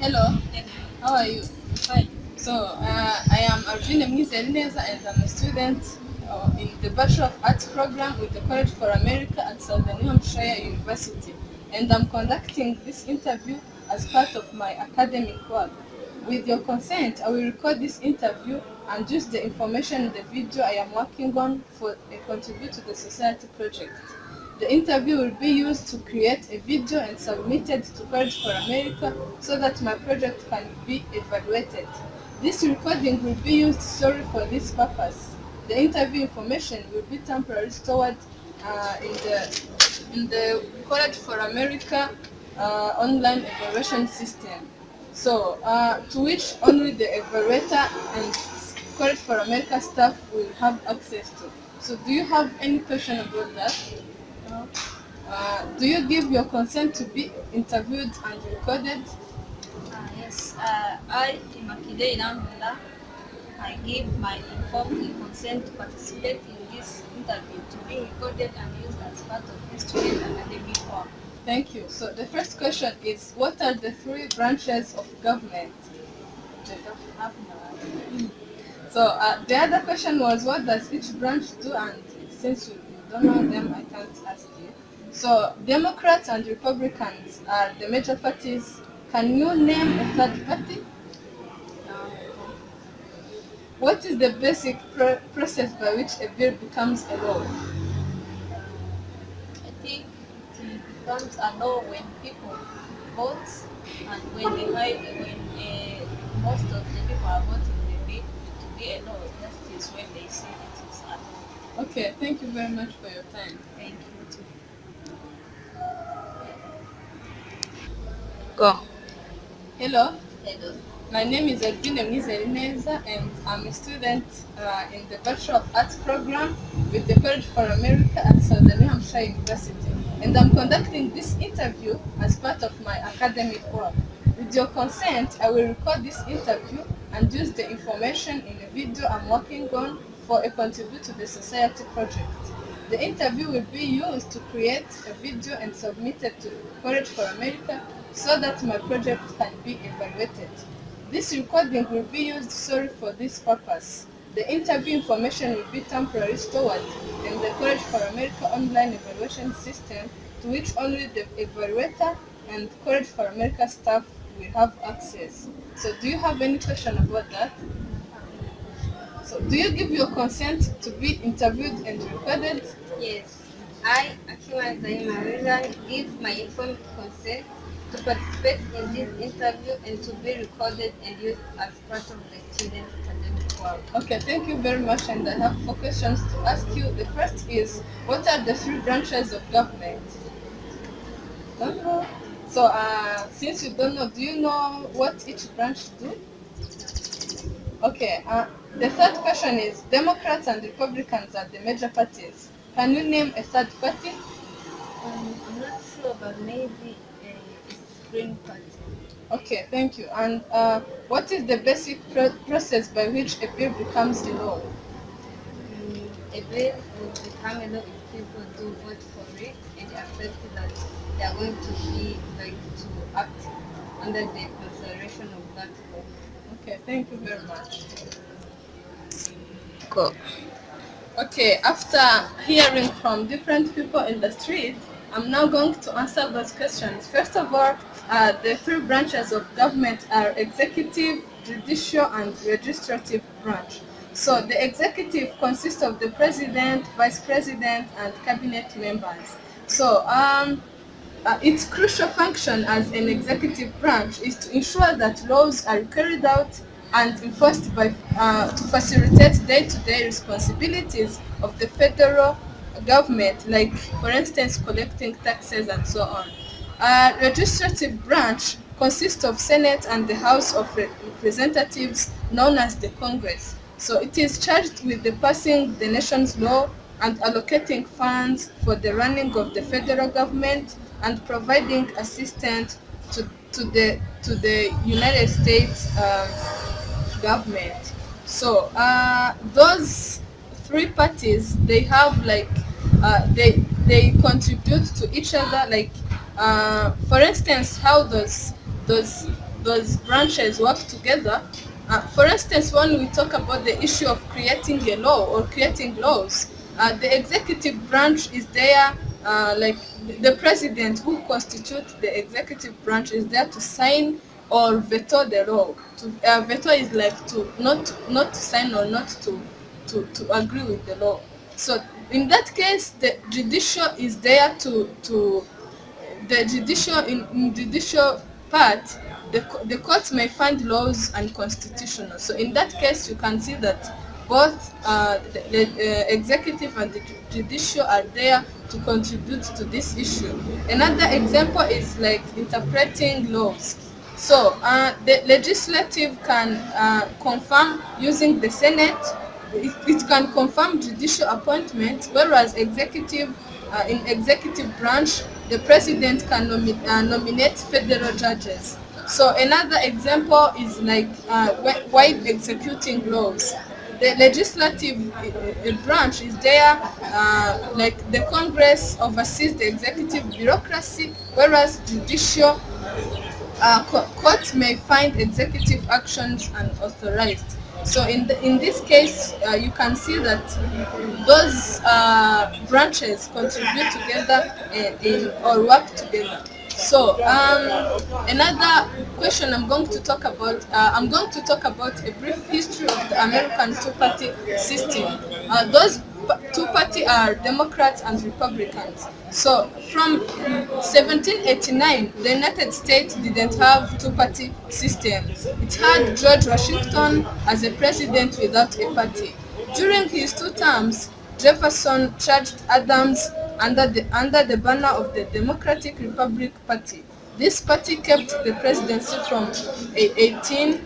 Hello, Yes, how are you? fine. I am Arjuna Mnizerineza and I'm a student in the Bachelor of Arts program with the College for America at Southern New Hampshire University. And I'm conducting this interview as part of my academic work. With your consent, I will record this interview and use the information in the video I am working on for a contribute to the society project. The interview will be used to create a video and submitted to College for America so that my project can be evaluated. This recording will be used solely for this purpose. The interview information will be temporarily stored in the College for America online evaluation system. To which only the evaluator and College for America staff will have access to. So, do you have any question about that? No. Do you give your consent to be interviewed and recorded? Yes. I, Imakide Inamula, I give my informed consent to participate in this interview to be recorded and used as part of this student academic work. Thank you. So the first question is, what are the three branches of government? I don't have no idea. The other question was, what does each branch do? And since you don't know them, I can't ask you. So Democrats and Republicans are the major parties. Can you name a third party? No. What is the basic process by which a bill becomes a law? I think it becomes a law when people vote and when most of the people are voting the bill to be a law. That is when they say it is a law. Okay, thank you very much for your time. Thank you. Go. Hello. Hello. My name is Albina Mnizerineza and I'm a student in the Bachelor of Arts program with the College for America at Southern New Hampshire University. And I'm conducting this interview as part of my academic work. With your consent, I will record this interview and use the information in the video I'm working on for a contribute to the society project. The interview will be used to create a video and submit it to College for America so that my project can be evaluated. This recording will be used solely for this purpose. The interview information will be temporarily stored in the College for America online evaluation system to which only the evaluator and College for America staff will have access. So do you have any question about that? So do you give your consent to be interviewed and recorded? Yes, I, Akima Zaima give my informed consent to participate in this interview and to be recorded and used as part of the student academic work. Okay, thank you very much. And I have four questions to ask you. The first is, what are the three branches of government? Don't know. Since you don't know, do you know what each branch do? Okay. The third question is, Democrats and Republicans are the major parties. Can you name a third party? I'm not sure, but maybe it's Green Party. Okay, thank you. And what is the basic process by which a bill becomes a law? A bill will become a law if people do vote for it and accept that they are going to be like to act under the consideration of that law. Okay, thank you very much. Go. Okay, after hearing from different people in the street, I'm now going to answer those questions. First of all, the three branches of government are executive, judicial, and legislative branch. So the executive consists of the president, vice president, and cabinet members. Its crucial function as an executive branch is to ensure that laws are carried out and enforced to facilitate day-to-day responsibilities of the federal government, like, for instance, collecting taxes and so on. Legislative branch consists of Senate and the House of Representatives, known as the Congress. So it is charged with the passing the nation's law and allocating funds for the running of the federal government and providing assistance to the United States government. Those three parties, they have like they contribute to each other. Like, for instance, how does those branches work together. For instance, when we talk about the issue of creating a law or creating laws, the executive branch is there, like the president who constitutes the executive branch is there to sign or veto the law. Veto is like to not to sign or not to agree with the law. So in that case, the judicial is there to the judicial in judicial part, the court may find laws unconstitutional. So in that case, you can see that both the executive and the judicial are there to contribute to this issue. Another example is like interpreting laws. So the legislative can confirm using the Senate. It can confirm judicial appointments, whereas executive in executive branch, the president can nominate federal judges. So another example is like while executing laws. The legislative branch is there, like the Congress oversees the executive bureaucracy, whereas judicial court may find executive actions unauthorized. So in this case, you can see that those branches contribute together or work together. So another question I'm going to talk about, a brief history of the American two-party system. Those two-party are Democrats and Republicans. So from 1789, the United States didn't have two-party system. It had George Washington as a president without a party. During his two terms, Jefferson charged Adams under the banner of the Democratic Republic Party. This party kept the presidency from 18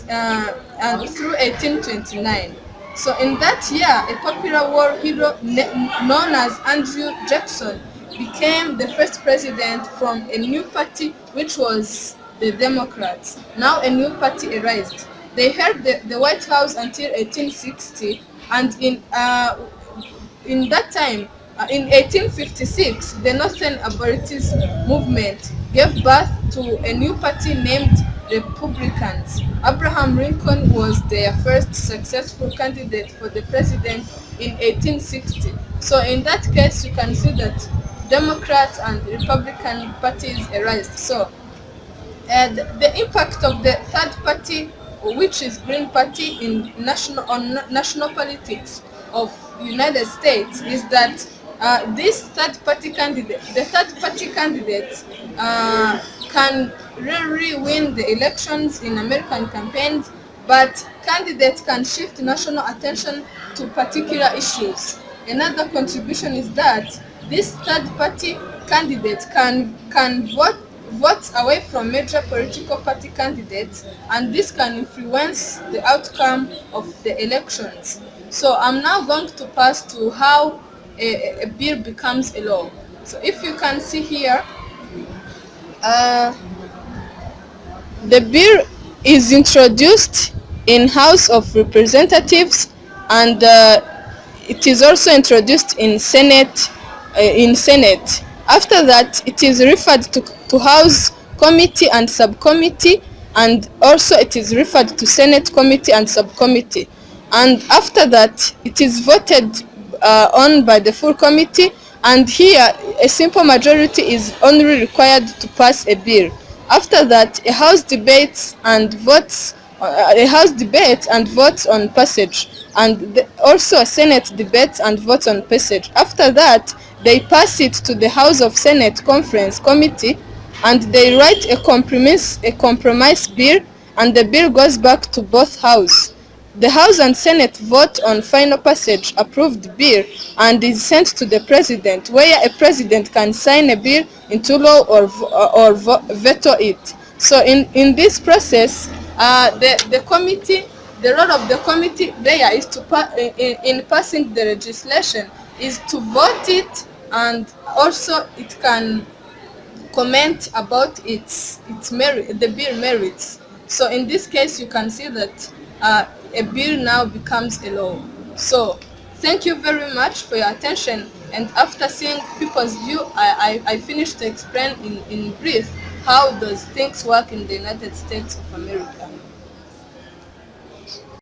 and through 1829. So in that year, a popular war hero known as Andrew Jackson became the first president from a new party, which was the Democrats. Now a new party arose. They held the White House until 1860, and in that time, in 1856, the Northern Abolitionist movement gave birth to a new party named Republicans. Abraham Lincoln was their first successful candidate for the president in 1860. So in that case, you can see that Democrats and Republican parties arise. So the impact of the third party, which is Green Party, in national politics of United States, is that this third party candidate, can really win the elections in American campaigns, but candidates can shift national attention to particular issues. Another contribution is that this third party candidate can vote away from major political party candidates, and this can influence the outcome of the elections. So I'm now going to pass to how a bill becomes a law. So if you can see here, the bill is introduced in House of Representatives, and it is also introduced in Senate. After that, it is referred to House Committee and Subcommittee, and also it is referred to Senate Committee and Subcommittee. And after that, it is voted on by the full committee, and here a simple majority is only required to pass a bill. After that, a House debate and votes on passage, and also a Senate debate and votes on passage. After that, they pass it to the House of Senate Conference Committee, and they write a compromise bill, and the bill goes back to both houses. The House and Senate vote on final passage, approved bill, and is sent to the President, where a President can sign a bill into law or veto it. So in this process, the role of the committee there is to in passing the legislation is to vote it, and also it can comment about its merit, the bill merits. So in this case, you can see that a bill now becomes a law. So thank you very much for your attention, and after seeing people's view, I finished to explain in brief how does things work in the United States of America?